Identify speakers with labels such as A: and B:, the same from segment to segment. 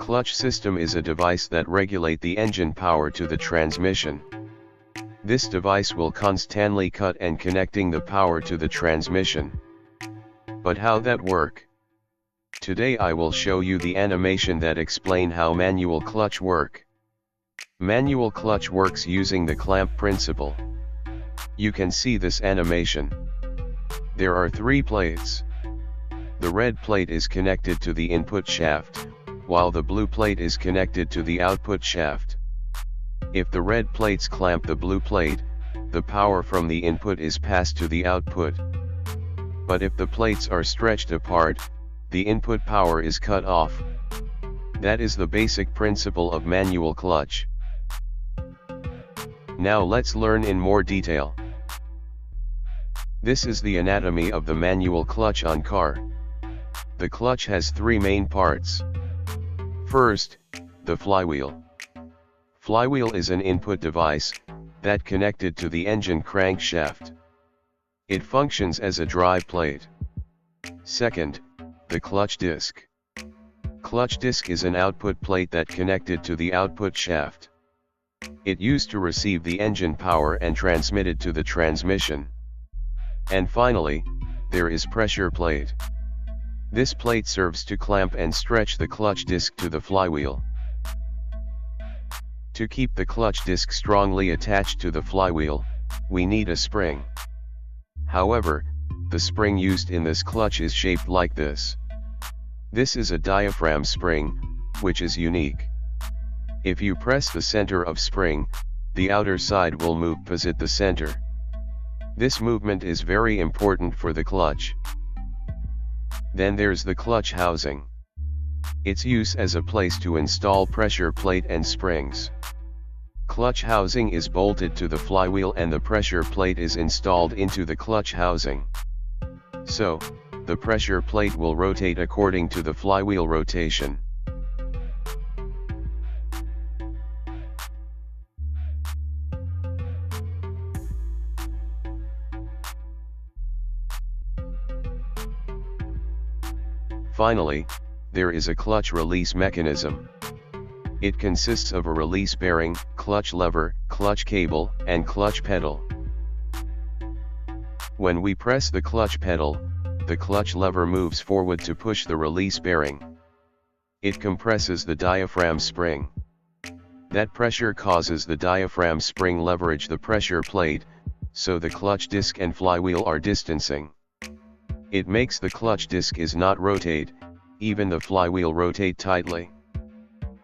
A: Clutch system is a device that regulate the engine power to the transmission. This device will constantly cut and connecting the power to the transmission. But how that work? Today I will show you the animation that explain how manual clutch work. Manual clutch works using the clamp principle. You can see this animation. There are 3 plates. The red plate is connected to the input shaft, while the blue plate is connected to the output shaft. If the red plates clamp the blue plate, the power from the input is passed to the output. But if the plates are stretched apart, the input power is cut off. That is the basic principle of manual clutch. Now let's learn in more detail. This is the anatomy of the manual clutch on car. The clutch has 3 main parts. First, the flywheel. Flywheel is an input device that connected to the engine crankshaft. It functions as a drive plate. Second, the clutch disc. Clutch disc is an output plate that connected to the output shaft. It used to receive the engine power and transmitted to the transmission. And finally, there is pressure plate. This plate serves to clamp and stretch the clutch disc to the flywheel. To keep the clutch disc strongly attached to the flywheel, we need a spring. However, the spring used in this clutch is shaped like this. This is a diaphragm spring, which is unique. If you press the center of spring, the outer side will move opposite the center. This movement is very important for the clutch. Then there's the clutch housing. Its use as a place to install pressure plate and springs. Clutch housing is bolted to the flywheel and the pressure plate is installed into the clutch housing. So, the pressure plate will rotate according to the flywheel rotation. Finally, there is a clutch release mechanism. It consists of a release bearing, clutch lever, clutch cable, and clutch pedal. When we press the clutch pedal, the clutch lever moves forward to push the release bearing. It compresses the diaphragm spring. That pressure causes the diaphragm spring leverage the pressure plate, so the clutch disc and flywheel are distancing. It makes the clutch disc is not rotate, even the flywheel rotate tightly.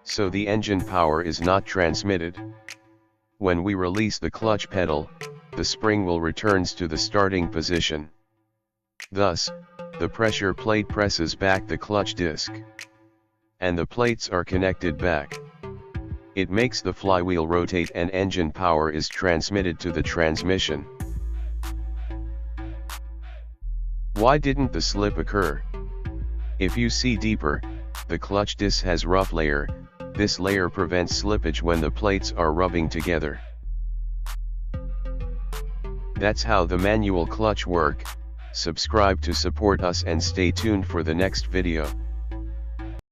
A: So the engine power is not transmitted. When we release the clutch pedal, the spring will returns to the starting position. Thus, the pressure plate presses back the clutch disc. And the plates are connected back. It makes the flywheel rotate and engine power is transmitted to the transmission. Why didn't the slip occur? If you see deeper, the clutch disc has rough layer. This layer prevents slippage when the plates are rubbing together. That's how the manual clutch work. Subscribe to support us and stay tuned for the next video.